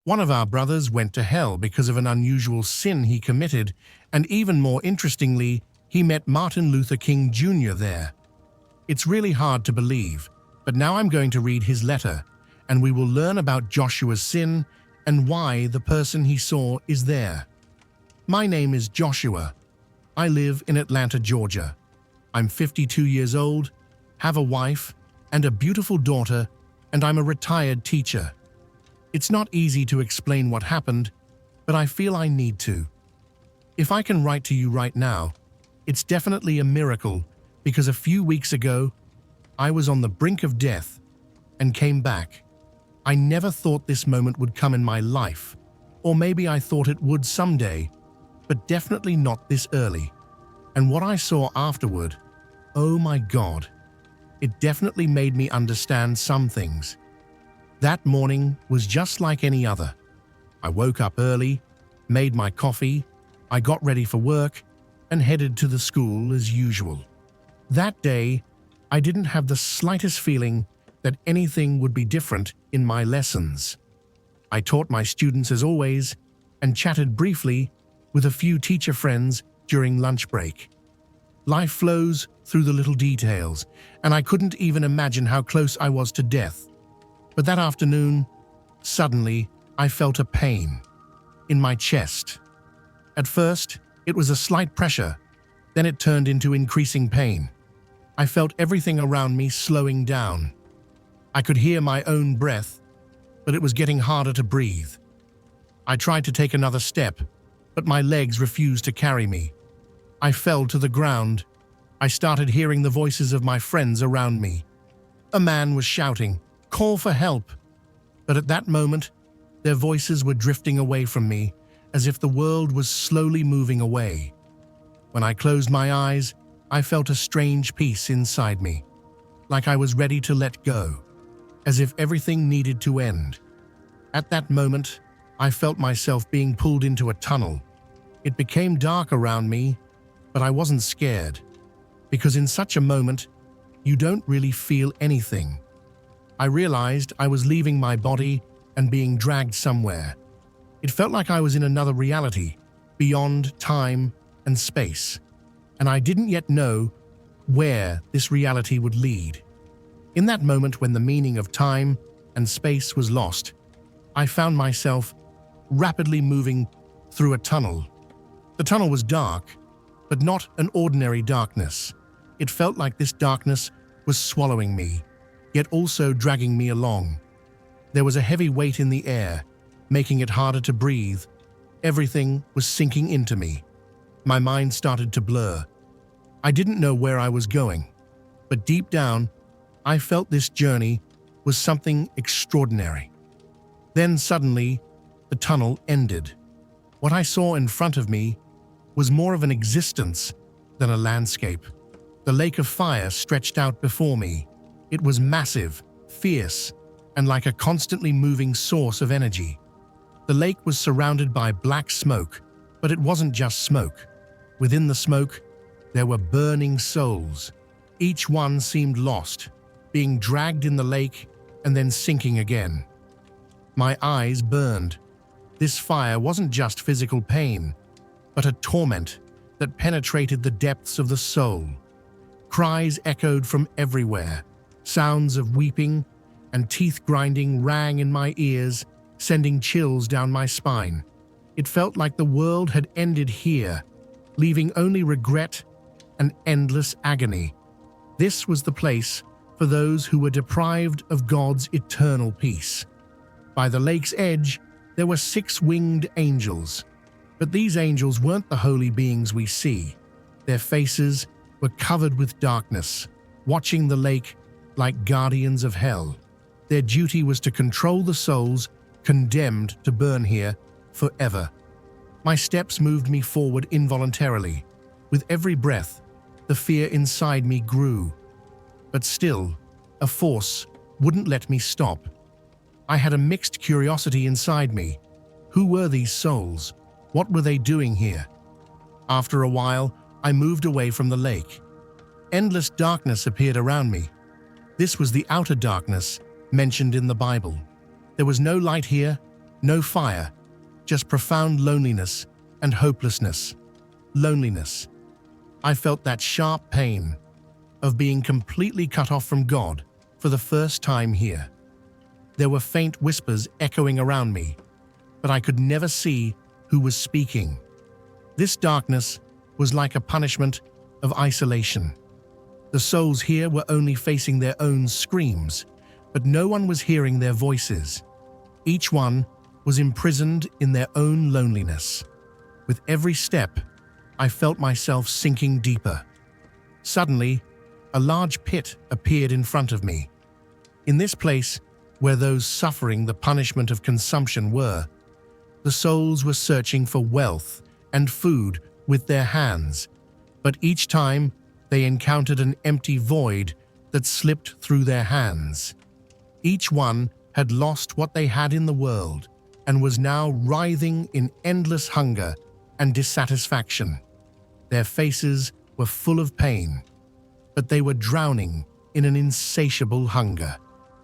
One of our brothers went to hell because of an unusual sin he committed, and even more interestingly, he met Martin Luther King Jr. there. It's really hard to believe, but now I'm going to read his letter, and we will learn about Joshua's sin and why the person he saw is there. My name is Joshua. I live in Atlanta, Georgia. I'm 52 years old, have a wife and a beautiful daughter, and I'm a retired teacher. It's not easy to explain what happened, but I feel I need to. If I can write to you right now, it's definitely a miracle because a few weeks ago, I was on the brink of death and came back. I never thought this moment would come in my life, or maybe I thought it would someday, but definitely not this early. And what I saw afterward, oh my God, it definitely made me understand some things. That morning was just like any other. I woke up early, made my coffee, I got ready for work, and headed to the school as usual. That day, I didn't have the slightest feeling that anything would be different in my lessons. I taught my students as always and chatted briefly with a few teacher friends during lunch break. Life flows through the little details, and I couldn't even imagine how close I was to death. But that afternoon, suddenly, I felt a pain in my chest. At first, it was a slight pressure, then it turned into increasing pain. I felt everything around me slowing down. I could hear my own breath, but it was getting harder to breathe. I tried to take another step, but my legs refused to carry me. I fell to the ground. I started hearing the voices of my friends around me. A man was shouting, "Call for help!" But at that moment, their voices were drifting away from me, as if the world was slowly moving away. When I closed my eyes, I felt a strange peace inside me, like I was ready to let go, as if everything needed to end. At that moment, I felt myself being pulled into a tunnel. It became dark around me, but I wasn't scared, because in such a moment, you don't really feel anything. I realized I was leaving my body and being dragged somewhere. It felt like I was in another reality, beyond time and space, and I didn't yet know where this reality would lead. In that moment when the meaning of time and space was lost, I found myself rapidly moving through a tunnel. The tunnel was dark, but not an ordinary darkness. It felt like this darkness was swallowing me, yet also dragging me along. There was a heavy weight in the air, making it harder to breathe. Everything was sinking into me. My mind started to blur. I didn't know where I was going, but deep down, I felt this journey was something extraordinary. Then suddenly, the tunnel ended. What I saw in front of me was more of an existence than a landscape. The lake of fire stretched out before me. It was massive, fierce, and like a constantly moving source of energy. The lake was surrounded by black smoke, but it wasn't just smoke. Within the smoke, there were burning souls. Each one seemed lost, being dragged in the lake and then sinking again. My eyes burned. This fire wasn't just physical pain, but a torment that penetrated the depths of the soul. Cries echoed from everywhere. Sounds of weeping and teeth grinding rang in my ears, sending chills down my spine. It felt like the world had ended here, leaving only regret and endless agony. This was the place for those who were deprived of God's eternal peace. By the lake's edge, there were 6 winged angels. But these angels weren't the holy beings we see. Their faces were covered with darkness, watching the lake like guardians of hell. Their duty was to control the souls condemned to burn here forever. My steps moved me forward involuntarily. With every breath, the fear inside me grew. But still, a force wouldn't let me stop. I had a mixed curiosity inside me. Who were these souls? What were they doing here? After a while, I moved away from the lake. Endless darkness appeared around me. This was the outer darkness mentioned in the Bible. There was no light here, No fire, just profound loneliness and hopelessness. Loneliness. I felt that sharp pain of being completely cut off from God for the first time here. There were faint whispers echoing around me, but I could never see who was speaking. This darkness was like a punishment of isolation. The souls here were only facing their own screams, but no one was hearing their voices. Each one was imprisoned in their own loneliness. With every step, I felt myself sinking deeper. Suddenly, a large pit appeared in front of me. In this place, where those suffering the punishment of consumption were, the souls were searching for wealth and food with their hands, but each time they encountered an empty void that slipped through their hands. Each one had lost what they had in the world and was now writhing in endless hunger and dissatisfaction. Their faces were full of pain, but they were drowning in an insatiable hunger.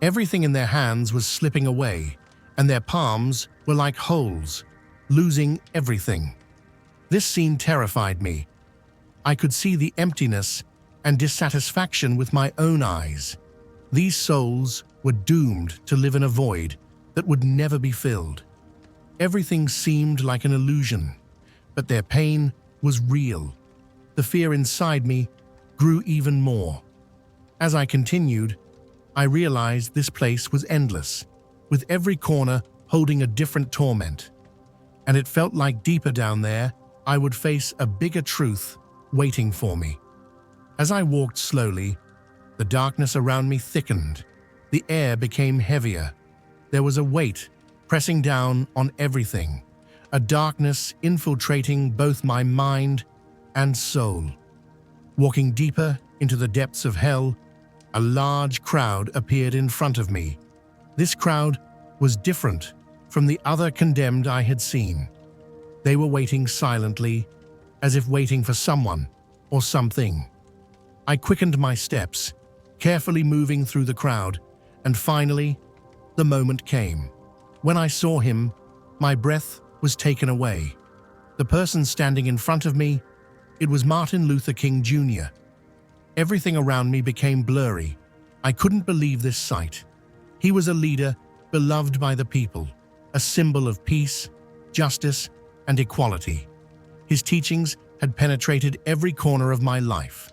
Everything in their hands was slipping away, and their palms were like holes, losing everything. This scene terrified me. I could see the emptiness and dissatisfaction with my own eyes. These souls were doomed to live in a void that would never be filled. Everything seemed like an illusion, but their pain was real. The fear inside me grew even more. As I continued, I realized this place was endless, with every corner holding a different torment. And it felt like deeper down there, I would face a bigger truth waiting for me. As I walked slowly, the darkness around me thickened. The air became heavier. There was a weight pressing down on everything, a darkness infiltrating both my mind and soul. Walking deeper into the depths of hell, a large crowd appeared in front of me. This crowd was different from the other condemned I had seen. They were waiting silently, as if waiting for someone or something. I quickened my steps, carefully moving through the crowd, and finally, the moment came. When I saw him, my breath was taken away. The person standing in front of me, it was Martin Luther King Jr. Everything around me became blurry. I couldn't believe this sight. He was a leader beloved by the people, a symbol of peace, justice, and equality. His teachings had penetrated every corner of my life.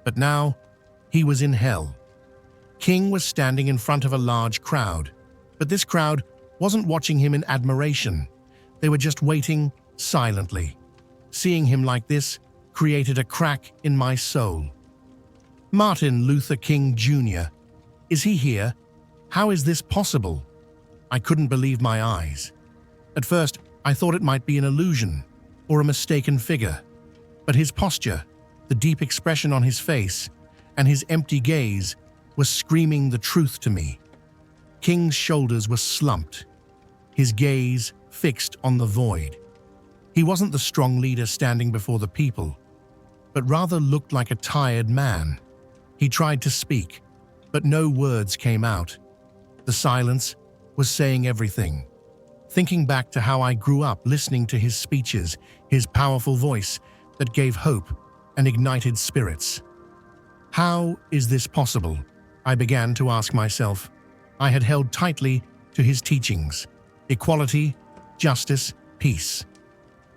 But now, he was in hell. King was standing in front of a large crowd, but this crowd wasn't watching him in admiration. They were just waiting silently. Seeing him like this created a crack in my soul. Martin Luther King Jr. Is he here? How is this possible? I couldn't believe my eyes. At first, I thought it might be an illusion or a mistaken figure, but his posture, the deep expression on his face, and his empty gaze was screaming the truth to me. King's shoulders were slumped, his gaze fixed on the void. He wasn't the strong leader standing before the people, but rather looked like a tired man. He tried to speak, but no words came out. The silence was saying everything. Thinking back to how I grew up listening to his speeches, his powerful voice that gave hope and ignited spirits. How is this possible? I began to ask myself. I had held tightly to his teachings: equality, justice, peace.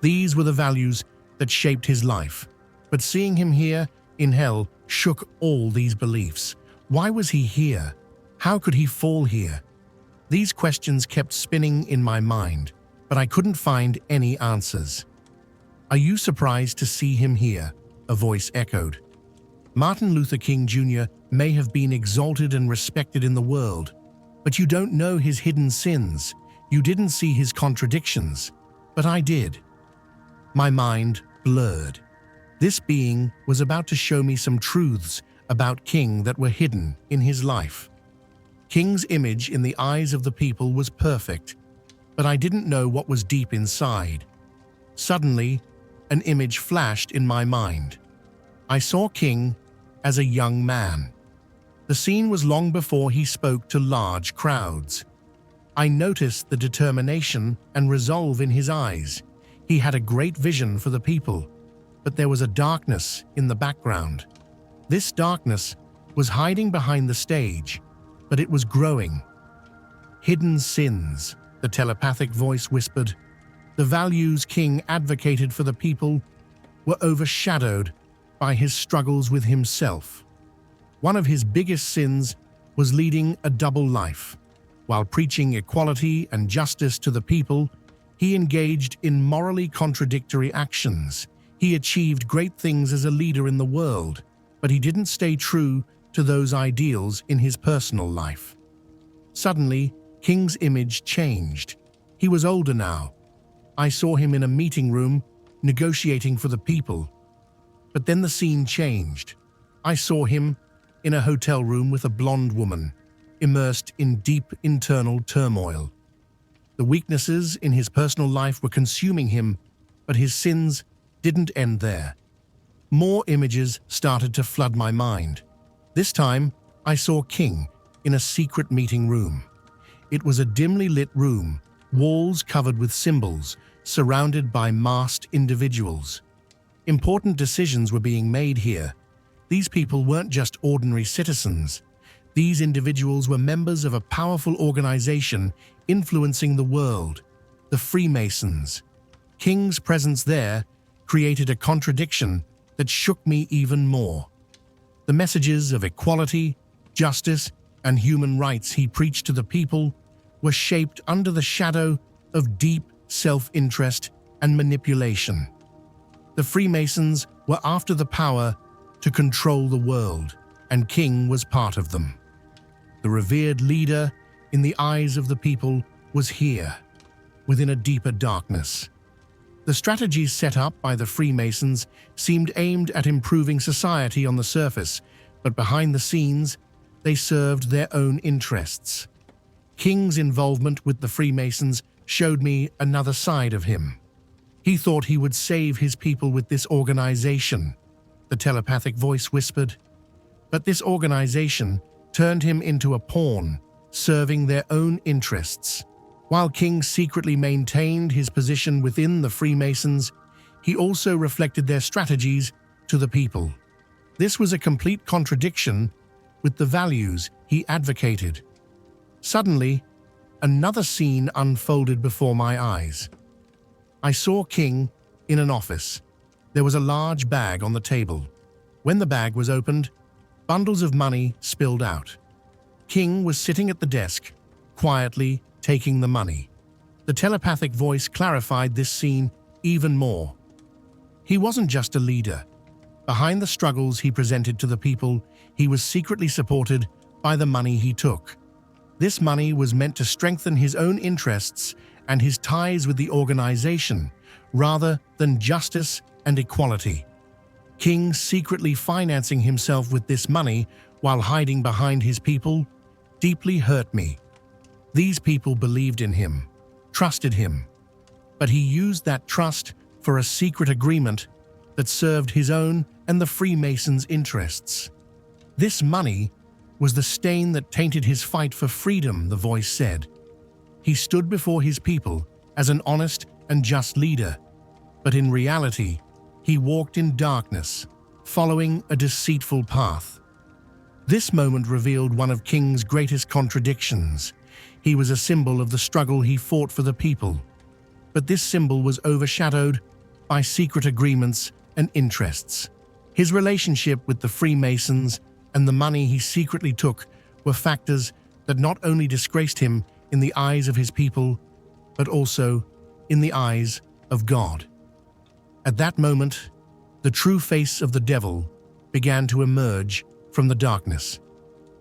These were the values that shaped his life. But seeing him here in hell shook all these beliefs. Why was he here? How could he fall here? These questions kept spinning in my mind, but I couldn't find any answers. Are you surprised to see him here? A voice echoed. Martin Luther King Jr. may have been exalted and respected in the world, but you don't know his hidden sins. You didn't see his contradictions, but I did. My mind blurred. This being was about to show me some truths about King that were hidden in his life. King's image in the eyes of the people was perfect, but I didn't know what was deep inside. Suddenly, an image flashed in my mind. I saw King as a young man. The scene was long before he spoke to large crowds. I noticed the determination and resolve in his eyes. He had a great vision for the people, but there was a darkness in the background. This darkness was hiding behind the stage, but it was growing. Hidden sins, the telepathic voice whispered. The values King advocated for the people were overshadowed by his struggles with himself. One of his biggest sins was leading a double life. While preaching equality and justice to the people, he engaged in morally contradictory actions. He achieved great things as a leader in the world, but he didn't stay true to those ideals in his personal life. Suddenly, King's image changed. He was older now. I saw him in a meeting room, negotiating for the people. But then the scene changed. I saw him in a hotel room with a blonde woman, immersed in deep internal turmoil. The weaknesses in his personal life were consuming him, but his sins didn't end there. More images started to flood my mind. This time, I saw King in a secret meeting room. It was a dimly lit room, walls covered with symbols, surrounded by masked individuals. Important decisions were being made here. These people weren't just ordinary citizens. These individuals were members of a powerful organization influencing the world, the Freemasons. King's presence there created a contradiction that shook me even more. The messages of equality, justice, and human rights he preached to the people were shaped under the shadow of deep self-interest and manipulation. The Freemasons were after the power to control the world, and King was part of them. The revered leader in the eyes of the people was here, within a deeper darkness. The strategies set up by the Freemasons seemed aimed at improving society on the surface, but behind the scenes, they served their own interests. King's involvement with the Freemasons showed me another side of him. He thought he would save his people with this organization, the telepathic voice whispered. But this organization turned him into a pawn, serving their own interests. While King secretly maintained his position within the Freemasons, he also reflected their strategies to the people. This was a complete contradiction with the values he advocated. Suddenly, another scene unfolded before my eyes. I saw King in an office. There was a large bag on the table. When the bag was opened, bundles of money spilled out. King was sitting at the desk, quietly taking the money. The telepathic voice clarified this scene even more. He wasn't just a leader. Behind the struggles he presented to the people, he was secretly supported by the money he took. This money was meant to strengthen his own interests and his ties with the organization, rather than justice and equality. King secretly financing himself with this money while hiding behind his people deeply hurt me. These people believed in him, trusted him, but he used that trust for a secret agreement that served his own and the Freemasons' interests. This money was the stain that tainted his fight for freedom, the voice said. He stood before his people as an honest and just leader, but in reality, he walked in darkness, following a deceitful path. This moment revealed one of King's greatest contradictions. He was a symbol of the struggle he fought for the people, but this symbol was overshadowed by secret agreements and interests. His relationship with the Freemasons and the money he secretly took were factors that not only disgraced him in the eyes of his people, but also in the eyes of God. At that moment, the true face of the devil began to emerge from the darkness.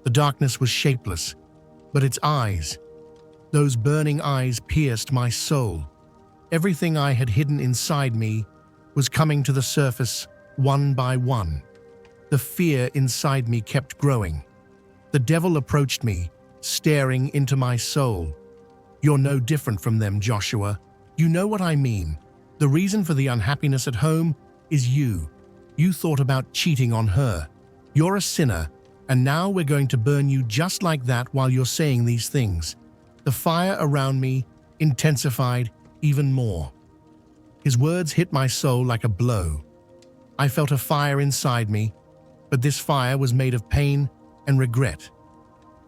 The darkness was shapeless, but its eyes, those burning eyes, pierced my soul. Everything I had hidden inside me was coming to the surface one by one. The fear inside me kept growing. The devil approached me, staring into my soul. "You're no different from them, Joshua. You know what I mean. The reason for the unhappiness at home is you. You thought about cheating on her. You're a sinner, and now we're going to burn you just like that while you're saying these things." The fire around me intensified even more. His words hit my soul like a blow. I felt a fire inside me, but this fire was made of pain and regret.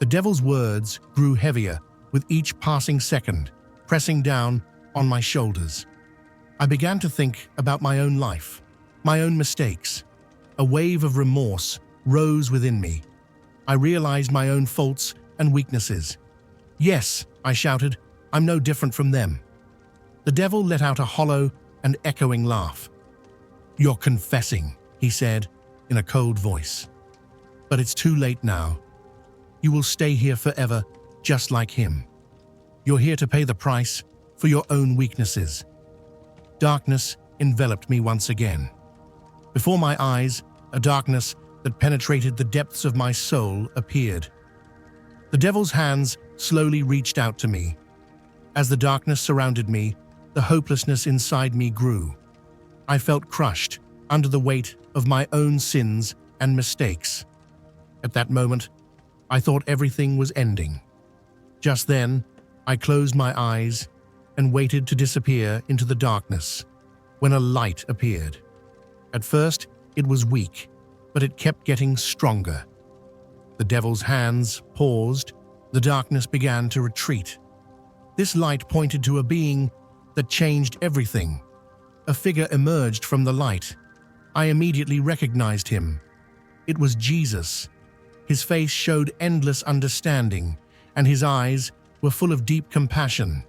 The devil's words grew heavier with each passing second, pressing down on my shoulders. I began to think about my own life, my own mistakes. A wave of remorse rose within me. I realized my own faults and weaknesses. "Yes," I shouted, "I'm no different from them." The devil let out a hollow and echoing laugh. "You're confessing," he said in a cold voice. "But it's too late now. You will stay here forever, just like him. You're here to pay the price for your own weaknesses." Darkness enveloped me once again. Before my eyes, a darkness that penetrated the depths of my soul appeared. The devil's hands slowly reached out to me. As the darkness surrounded me, the hopelessness inside me grew. I felt crushed under the weight of my own sins and mistakes. At that moment, I thought everything was ending. Just then, I closed my eyes and waited to disappear into the darkness when a light appeared. At first, it was weak, but it kept getting stronger. The devil's hands paused, the darkness began to retreat. This light pointed to a being that changed everything. A figure emerged from the light. I immediately recognized him. It was Jesus. His face showed endless understanding, and his eyes were full of deep compassion.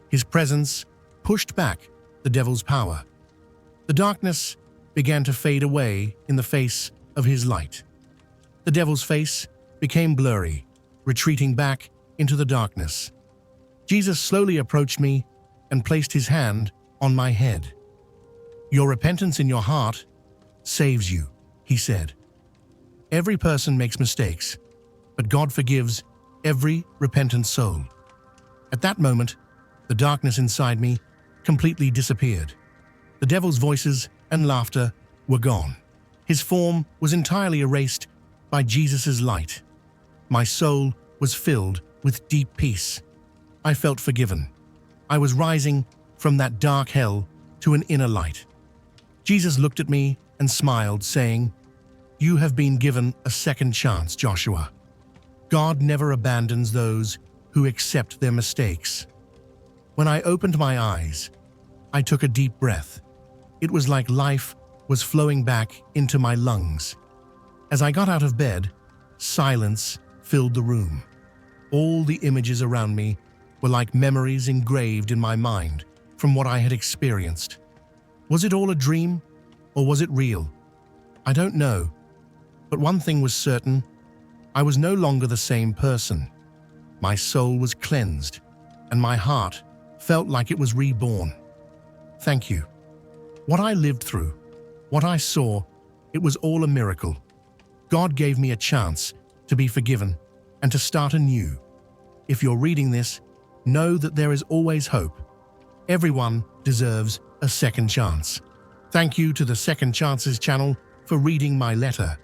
His presence pushed back the devil's power. The darkness began to fade away in the face of his light. The devil's face became blurry, retreating back into the darkness. Jesus slowly approached me and placed his hand on my head. "Your repentance in your heart saves you," he said. "Every person makes mistakes, but God forgives every repentant soul." At that moment, the darkness inside me completely disappeared. The devil's voices and laughter were gone. His form was entirely erased by Jesus' light. My soul was filled with deep peace. I felt forgiven. I was rising from that dark hell to an inner light. Jesus looked at me and smiled, saying, "You have been given a second chance, Joshua. God never abandons those who accept their mistakes." When I opened my eyes, I took a deep breath. It was like life was flowing back into my lungs. As I got out of bed, silence filled the room. All the images around me were like memories engraved in my mind from what I had experienced. Was it all a dream, or was it real? I don't know, but one thing was certain: I was no longer the same person. My soul was cleansed, and my heart felt like it was reborn. Thank you. What I lived through, what I saw, it was all a miracle. God gave me a chance to be forgiven and to start anew. If you're reading this, know that there is always hope. Everyone deserves a second chance. Thank you to the Second Chances channel for reading my letter.